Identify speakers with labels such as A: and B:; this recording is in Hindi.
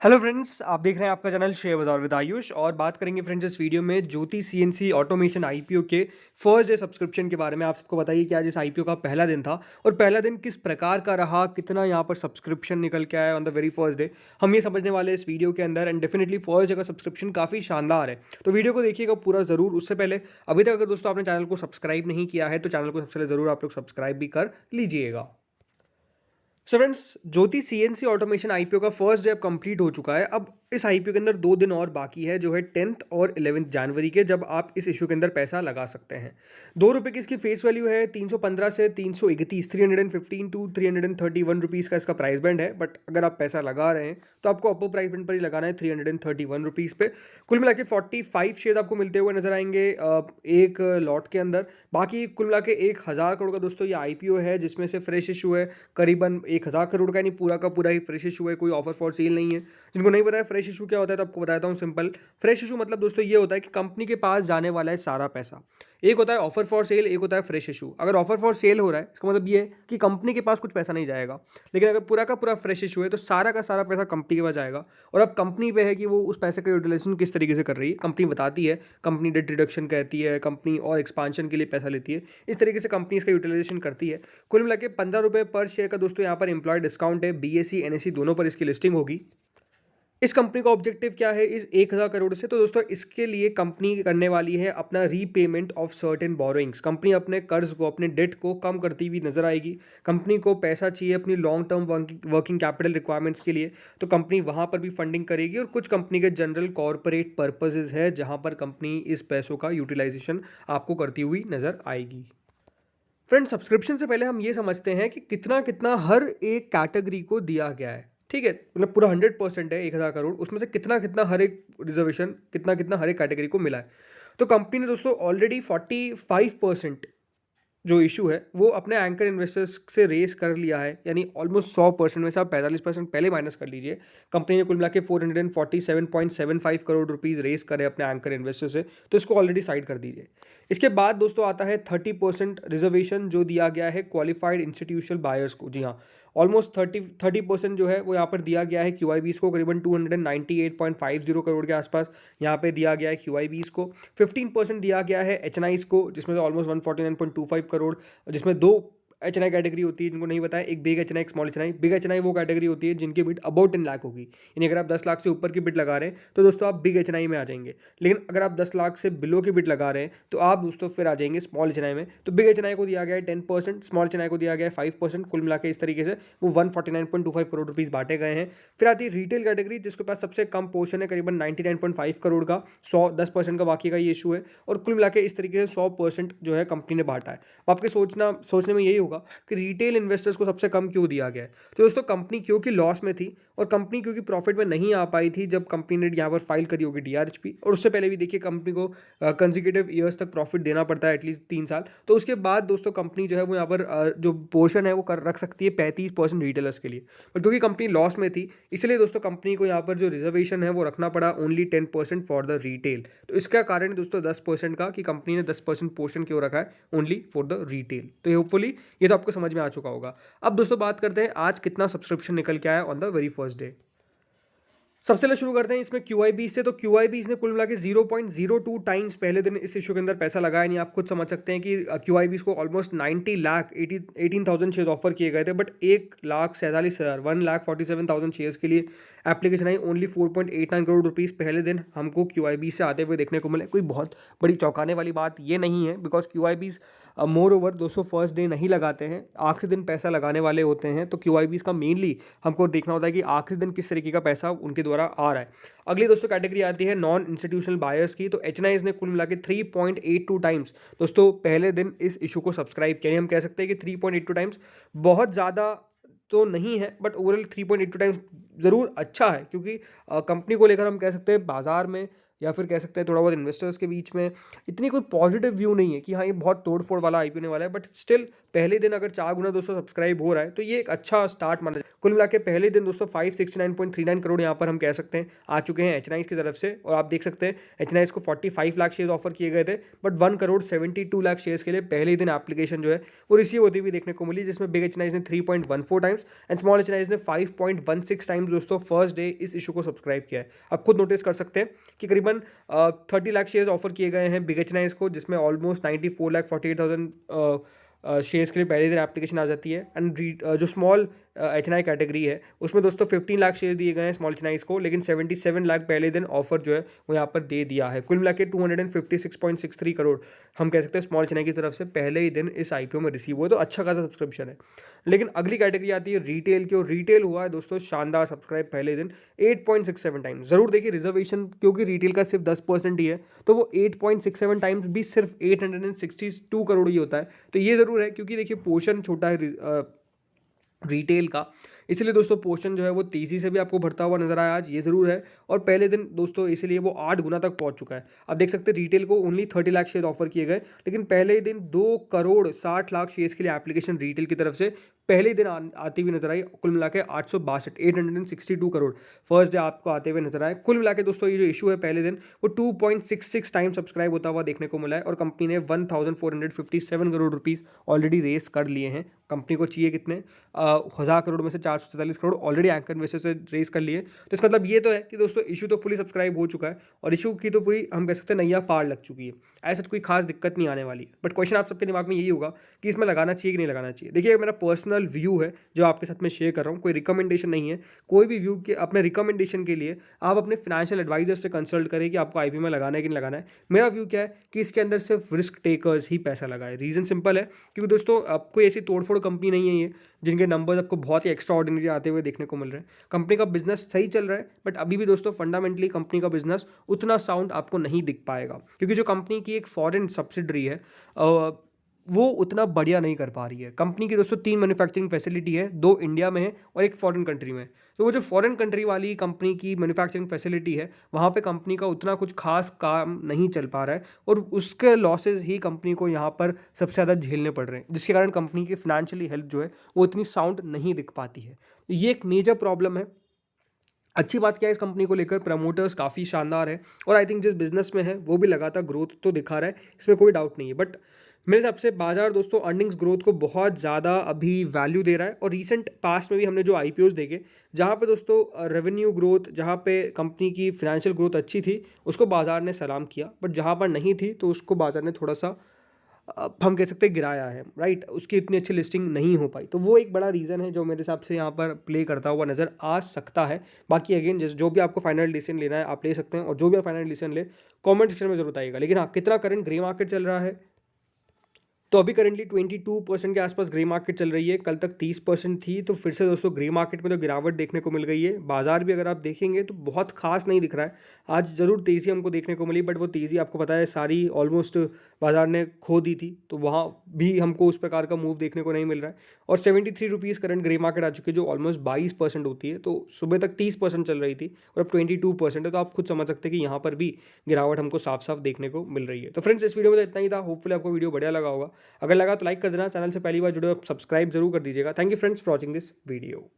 A: हेलो फ्रेंड्स, आप देख रहे हैं आपका चैनल शेयर बाज़ार विद आयुष और बात करेंगे फ्रेंड्स इस वीडियो में ज्योति सीएनसी ऑटोमेशन आईपीओ के फर्स्ट डे सब्सक्रिप्शन के बारे में। आप सबको बताइए कि आज इस आईपीओ का पहला दिन था और पहला दिन किस प्रकार का रहा, कितना यहाँ पर सब्सक्रिप्शन निकल के आया on the very first day, हम ये समझने वाले हैं इस वीडियो के अंदर। एंड डेफिनेटली फर्स्ट डे का सब्सक्रिप्शन काफ़ी शानदार है, तो वीडियो को देखिएगा पूरा ज़रूर। उससे पहले अभी तक अगर दोस्तों आपने चैनल को सब्सक्राइब नहीं किया है तो चैनल को सबसे पहले ज़रूर आप लोग सब्सक्राइब भी कर लीजिएगा। सो फ्रेंड्स, ज्योति सीएनसी ऑटोमेशन आईपीओ का फर्स्ट डे अब कंप्लीट हो चुका है। अब इस आईपीओ के अंदर 2 दिन और बाकी है, जो है 10th और 11th जनवरी के, जब आप इस इशू के अंदर पैसा लगा सकते हैं। ₹2 की इसकी फेस वैल्यू है। 315 से 331, 315 टू 331 रुपीज़ का इसका प्राइस बैंड है। बट अगर आप पैसा लगा रहे हैं तो आपको अपर प्राइस बैंड पर ही लगाना है, 331 रुपीज़ पे। कुल मिला के 45 शेयर आपको मिलते हुए नजर आएंगे एक लॉट के अंदर। बाकी कुल मिला के 1000 करोड़ का दोस्तों ये आईपीओ है, जिसमें से फ्रेश इशू है करीबन 1000 करोड़ का, यानी पूरा का पूरा ही फ्रेश इशू है, कोई ऑफर फॉर सेल नहीं है। जिनको नहीं पता है फ्रेश इशू क्या होता है तो आपको बताता हूँ सिंपल। फ्रेश इशू मतलब दोस्तों ये होता है कि कंपनी के पास जाने वाला है सारा पैसा। एक होता है ऑफर फॉर सेल, एक होता है फ्रेश इशू। अगर ऑफर फॉर सेल हो रहा है इसका मतलब ये है कि कंपनी के पास कुछ पैसा नहीं जाएगा, लेकिन अगर पूरा का पूरा फ्रेश इशू है तो सारा का सारा पैसा कंपनी के पास जाएगा। और अब कंपनी पे है कि वो उस पैसे का यूटिलाइजेशन किस तरीके से कर रही है। कंपनी बताती है, कंपनी डेट रिडक्शन कहती है, कंपनी और एक्सपांशन के लिए पैसा लेती है, इस तरीके से कंपनी इसका यूटिलाइजेशन करती है। कुल मिला के ₹15 पर शेयर का दोस्तों यहाँ पर एम्प्लॉय डिस्काउंट है। बीएसई एनएसई दोनों पर इसकी लिस्टिंग होगी। इस कंपनी का ऑब्जेक्टिव क्या है इस 1000 करोड़ से, तो दोस्तों इसके लिए कंपनी करने वाली है अपना repayment of certain borrowings. Company अपने कर्ज को, अपने डेट को कम करती हुई नजर आएगी। कंपनी को पैसा चाहिए अपनी long term working capital requirements के लिए, तो कंपनी वहां पर भी फंडिंग करेगी। और कुछ कंपनी के जनरल कॉरपोरेट पर्पसेज है जहां पर कंपनी इस पैसों का यूटिलाइजेशन आपको करती हुई नजर आएगी। फ्रेंड, सब्सक्रिप्शन से पहले हम ये समझते हैं कि कितना कितना हर एक कैटेगरी को दिया गया है। ठीक है, मतलब पूरा 100% है 1000 करोड़, उसमें से कितना कितना हर एक रिजर्वेशन, कितना कितना हर एक कैटेगरी को मिला है। तो कंपनी ने दोस्तों ऑलरेडी 45% जो इशू है वो अपने एंकर इन्वेस्टर्स से रेस कर लिया है, यानी ऑलमोस्ट 100% में से आप 45% पहले माइनस कर लीजिए। कंपनी ने कुल मिला के 447.75 करोड़ रुपीज़ रेस करे अपने एंकर इन्वेस्टर से, तो इसको ऑलरेडी साइड कर दीजिए। इसके बाद दोस्तों आता है 30% रिजर्वेशन जो दिया गया है क्वालिफाइड इंस्टीट्यूशनल बायर्स को। जी हाँ, ऑलमोस्ट 30% जो है वो यहाँ पर दिया गया है क्यूआईबीज को, करीबन 298.50 करोड़ के आसपास यहाँ पे दिया गया है क्यूआईबीज को। 15% दिया गया है एचएनआईज को, जिसमें से ऑलमोस्ट 149.25 करोड़, जिसमें दो एचएनआई कैटेगरी होती है जिनको नहीं पता है, एक बिग एचएनआई, एक स्मॉल एचएनआई। बिग एचएनआई वो कैटेगरी होती है जिनकी बिड अबाउट 10 लाख होगी, यानी अगर आप 10 लाख से ऊपर की बिड लगा रहे हैं तो दोस्तों आप बिग एचएनआई में आ जाएंगे। लेकिन अगर आप 10 लाख से बिलो की बिड लगा रहे हैं तो आप दोस्तों फिर आ जाएंगे स्मॉल एचएनआई में। तो बिग एचएनआई को दिया गया है 10%, स्मॉल एचएनआई को दिया गया है 5%। कुल मिला के इस तरीके से वो 149.25 करोड़ रुपीज़ बांटे गए हैं। फिर आती है रिटेल कैटेगरी, जिसके पास सबसे कम पोर्शन है, करीबन 99.5 करोड़ का, 10% का बाकी का ये इशू है। और कुल मिला के इस तरीके से 100% जो है कंपनी ने बांटा है। आपके सोचने में यही होगा कि रिटेल इन्वेस्टर्स को सबसे कम क्यों दिया गया है। तो दोस्तों कंपनी क्योंकि लॉस में थी और कंपनी क्योंकि प्रॉफिट में नहीं आ पाई थी जब कंपनी ने यहाँ पर फाइल करी होगी डीआरएचपी, और उससे पहले भी देखिए कंपनी को कंजिक्यूटिव ईयर्स तक प्रॉफिट देना पड़ता है, एटलीस्ट 3 साल। तो उसके बाद दोस्तों कंपनी जो है वो यहाँ पर जो पोर्शन है वो कर रख सकती है 35% रिटेलर्स के लिए। पर क्योंकि कंपनी लॉस में थी इसलिए दोस्तों कंपनी को यहाँ पर जो रिजर्वेशन है वो रखना पड़ा ओनली 10% फॉर द रिटेल। तो इसका कारण दोस्तों 10% का, कि कंपनी ने 10% पोर्शन क्यों रखा है ओनली फॉर द रिटेल। तो होपफुली ये तो आपको समझ में आ चुका होगा। अब दोस्तों बात करते हैं आज कितना सब्सक्रिप्शन निकल के आया on the very first day. सबसे पहले शुरू करते हैं इसमें क्यूआईबीज से। तो क्यूआईबीज ने कुल मिला के 0.02 टाइम्स पहले दिन इस इशू के अंदर पैसा लगाया। नहीं, आप खुद समझ सकते हैं कि क्यूआईबीज को ऑलमोस्ट 90 लाख 18,000 शेयर्स ऑफर किए गए थे, बट 1,47,000 1,47,000 शेयर्स के लिए एप्लीकेशन आई। ओनली 4.89 करोड़ रुपीज़ पहले दिन हमको क्यूआईबीज से आते हुए देखने को मिले। कोई बहुत बड़ी चौंकाने वाली बात ये नहीं है, बिकॉज क्यूआईबीज मोर ओवर दोस्तों फर्स्ट डे नहीं लगाते हैं, आखिरी दिन पैसा लगाने वाले होते हैं। तो क्यूआईबीज का मेनली हमको देखना होता है कि आखिरी दिन किस तरीके का पैसा उनके द्वारा आ रहा है। अगली दोस्तों कैटेगरी आती है नॉन इंस्टीट्यूशनल बायर्स की। तो एचएनआईज ने कुल मिला के 3.82 टाइम्स दोस्तों पहले दिन इस इशू को सब्सक्राइब किया। हम कह सकते हैं कि 3.82 टाइम्स बहुत ज़्यादा तो नहीं है, बट ओवरऑल 3.82 टाइम्स ज़रूर अच्छा है, क्योंकि कंपनी को लेकर हम कह सकते हैं बाजार में या फिर कह सकते हैं थोड़ा बहुत इन्वेस्टर्स के बीच में इतनी कोई पॉजिटिव व्यू नहीं है कि हाँ ये बहुत तोड़-फोड़ वाला आईपीओ होने वाला है, बट स्टिल पहले दिन अगर 4 गुना दोस्तों सब्सक्राइब हो रहा है, तो ये एक अच्छा स्टार्ट माना जाए। कुल मिला के पहले दिन दोस्तों 569.39 करोड़ यहाँ पर हम कह सकते हैं आ चुके हैं एचएनआईज़ की तरफ से, और आप देख सकते हैं एचएनआईज़ को 45 लाख शेयर्स ऑफर किए गए थे, बट 1 करोड़ 72 लाख शेयर्स के लिए पहले ही दिन एप्लीकेशन जो है वो रिसीव होती हुई देखने को मिली, जिसमें बिग एचएनआईज़ ने 3.14 टाइम्स एंड स्मॉल एचएनआईज़ ने 5.16 टाइम्स दोस्तों फर्स्ट डे इस इशू को सब्सक्राइब किया है। आप खुद नोटिस कर सकते हैं कि करीबन 30 लाख शेयर्स ऑफर किए गए हैं बिग एचएनआईज़ को, जिसमें ऑलमोस्ट 94,48,000 शेयर्स के लिए पहले दिन एप्लीकेशन आ जाती है। एंड जो स्मॉल एचएनआई कैटेगरी है उसमें दोस्तों 15 लाख शेयर दिए गए हैं स्मॉल एचएनआईज़ को, लेकिन 77 लाख पहले दिन ऑफर जो है वो यहाँ पर दे दिया है। कुल मिला के 256.63 करोड़ हम कह सकते हैं स्मॉल एचएनआई की तरफ से पहले ही दिन इस आईपीओ में रिसीव हुआ, तो अच्छा खासा सब्सक्रिप्शन है। लेकिन अगली कैटेगरी आती है रिटेल की, और रिटेल हुआ है दोस्तों शानदार सब्सक्राइब पहले दिन 8.67 टाइम्स। ज़रूर देखिए रिजर्वेशन क्योंकि रिटेल का सिर्फ 10% ही है, तो वो 8.67 टाइम्स भी सिर्फ 862 करोड़ ही होता है। तो ये ज़रूर है क्योंकि देखिए पोर्शन छोटा है रिटेल का, इसलिए दोस्तों पोर्शन जो है वो तेज़ी से भी आपको बढ़ता हुआ नजर आया आज, ये ज़रूर है। और पहले दिन दोस्तों इसलिए वो 8 गुना तक पहुंच चुका है। आप देख सकते हैं रिटेल को ओनली 30 लाख शेयर ऑफर किए गए, लेकिन पहले ही दिन 2 करोड़ 60 लाख शेयर्स के लिए एप्लीकेशन रिटेल की तरफ से पहले ही दिन आती हुई नजर आई। कुल मिला के 862 करोड़ फर्स्ट डे आपको आते हुए नजर आए। कुल मिला के दोस्तों ये जो इशू है पहले दिन वो 2.66 टाइम सब्सक्राइब होता हुआ देखने को मिला है, और कंपनी ने 1457 करोड़ रुपीज़ ऑलरेडी रेस कर लिए हैं। कंपनी को चाहिए कितने 1000 करोड़ में से 443 करोड़ ऑलरेडी एंकर इन्वेस्टर से रेस कर लिए। तो इसका मतलब ये तो है कि दोस्तों इशू तो फुली सब्सक्राइब हो चुका है, और इशू की तो पूरी हम कह सकते हैं नैया पार लग चुकी है। ऐसा कोई खास दिक्कत नहीं आने वाली है। बट क्वेश्चन आप सबके दिमाग में यही होगा कि इसमें लगाना चाहिए कि नहीं लगाना चाहिए। देखिए मेरा पर्सनल व्यू है जो आपके साथ में शेयर कर रहा हूँ, कोई रिकमेंडेशन नहीं है। कोई भी व्यू के अपने रिकमेंडेशन के लिए आप अपने फाइनेंशियल एडवाइजर से कंसल्ट करें कि आपको आईपीओ में लगाना है कि नहीं लगाना है। मेरा व्यू क्या है कि इसके अंदर सिर्फ रिस्क टेकर्स ही पैसा लगाए। रीज़न सिंपल है, क्योंकि दोस्तों अब कोई ऐसी तोड़फोड़ कंपनी नहीं है ये जिनके नंबर्स आपको बहुत ही एक्स्ट्रा ऑर्डिनरी आते हुए देखने को मिल रहे हैं। कंपनी का बिजनेस सही चल रहा है, बट अभी भी दोस्तों फंडामेंटली कंपनी का बिजनेस उतना साउंड आपको नहीं दिख पाएगा, क्योंकि जो कंपनी की एक फॉरेन सब्सिडरी है वो उतना बढ़िया नहीं कर पा रही है। कंपनी की दोस्तों 3 मैन्युफैक्चरिंग फैसिलिटी है, 2 इंडिया में है और एक फॉरेन कंट्री में है। तो वो जो फॉरेन कंट्री वाली कंपनी की मैन्युफैक्चरिंग फैसिलिटी है, वहाँ पे कंपनी का उतना कुछ खास काम नहीं चल पा रहा है, और उसके लॉसेज ही कंपनी को यहाँ पर सबसे ज़्यादा झेलने पड़ रहे हैं, जिसके कारण कंपनी की फाइनेंशियली हेल्थ जो है वो इतनी साउंड नहीं दिख पाती है। तो ये एक मेजर प्रॉब्लम है। अच्छी बात क्या है इस कंपनी को लेकर, प्रमोटर्स काफ़ी शानदार है, और आई थिंक जिस बिजनेस में है वो भी लगातार ग्रोथ तो दिखा रहा है, इसमें कोई डाउट नहीं है। बट मेरे हिसाब से बाजार दोस्तों अर्निंग्स ग्रोथ को बहुत ज़्यादा अभी वैल्यू दे रहा है, और रीसेंट पास्ट में भी हमने जो आईपीओज देखे जहाँ पे दोस्तों रेवेन्यू ग्रोथ, जहाँ पे कंपनी की फाइनेंशियल ग्रोथ अच्छी थी उसको बाजार ने सलाम किया, बट जहाँ पर नहीं थी तो उसको बाजार ने थोड़ा सा हम कह सकते हैं गिराया है, राइट। उसकी इतनी अच्छी लिस्टिंग नहीं हो पाई, तो वो एक बड़ा रीज़न है जो मेरे हिसाब से यहाँ पर प्ले करता हुआ नज़र आ सकता है। बाकी अगेन जो भी आपको फाइनल डिसीजन लेना है आप ले सकते हैं, और जो भी आप फाइनल डिसीजन ले कमेंट सेक्शन में जरूर आइएगा। लेकिन हाँ, कितना करंट ग्रे मार्केट चल रहा है, तो अभी करंटली 22% के आसपास ग्रे मार्केट चल रही है। कल तक 30% थी, तो फिर से दोस्तों ग्रे मार्केट में तो गिरावट देखने को मिल गई है। बाजार भी अगर आप देखेंगे तो बहुत खास नहीं दिख रहा है। आज ज़रूर तेज़ी हमको देखने को मिली, बट वो तेज़ी आपको पता है सारी ऑलमोस्ट बाजार ने खो दी थी, तो वहाँ भी हमको उस प्रकार का मूव देखने को नहीं मिल रहा है। और 73 रुपीज़ करंट ग्रे मार्केट आ चुकी है, जो ऑलमोस्ट 22% होती है। तो सुबह तक 30% चल रही थी और अब 22% है, तो आप खुद समझ सकते हैं कि यहाँ पर भी गिरावट हमको साफ साफ देखने को मिल रही है। तो फ्रेंड्स, इस वीडियो में तो इतना ही था। होपफुली आपको वीडियो बढ़िया लगा होगा। अगर लगा तो लाइक कर देना, चैनल से पहली बार जुड़े हो सब्सक्राइब जरूर कर दीजिएगा। Thank you friends for watching this video.